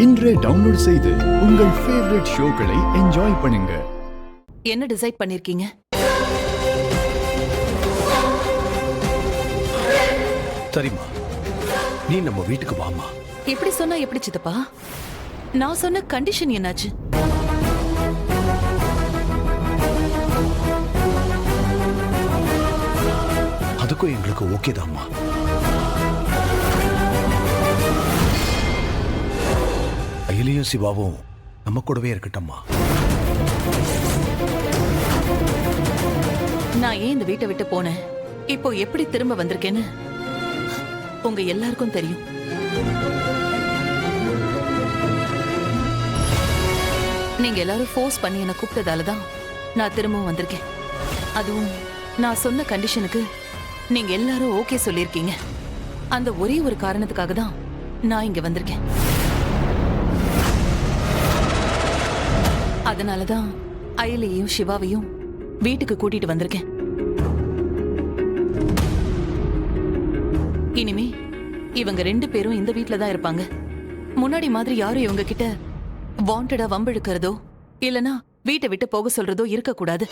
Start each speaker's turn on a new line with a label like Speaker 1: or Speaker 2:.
Speaker 1: இன்றே டவுன்லோட் செய்து உங்கள் ஃபேவரட் ஷோக்களை என்ஜாய் பண்ணுங்க.
Speaker 2: என்ன டிசைட் பண்ணிருக்கீங்க?
Speaker 3: சரிம்மா, நீ நம்ம வீட்டுக்கு வாமா.
Speaker 2: இப்படி சொன்னா எப்படி சித்தப்பா? நான் சொன்ன கண்டிஷன் என்னாச்சு?
Speaker 3: அதுக்கும் எங்களுக்கு ஓகே தான்மா. அகிலையும் சிவாவும் நம்ம கூடவே இருக்கட்டம்மா.
Speaker 2: நான் ஏன் இந்த வீட்டை விட்டு போனேன், இப்போ எப்படி திரும்ப வந்திருக்கேன்னு உங்க எல்லாருக்கும் தெரியும். நீங்க எல்லாரும் ஃபோர்ஸ் பண்ணி என்ன கூப்பிட்டதாலதான் நான் திரும்பவும் வந்திருக்கேன். அதுவும் நான் சொன்ன கண்டிஷனுக்கு நீங்க எல்லாரும் ஓகே சொல்லிருக்கீங்க. அந்த ஒரே ஒரு காரணத்துக்காக தான் நான் இங்க வந்திருக்கேன். அதனாலதான் அயலையும் சிவாவையும் வீட்டுக்கு கூட்டிட்டு வந்திருக்கேன். இனிமே இவங்க 2 பேரும் இந்த வீட்ல தான் இருப்பாங்க. முன்னாடி மாதிரி யாரும் இவங்க கிட்ட வாண்டடா வம்பிழுக்கிறதோ இல்லனா வீட்டை விட்டு போக சொல்றதோ இருக்க கூடாது.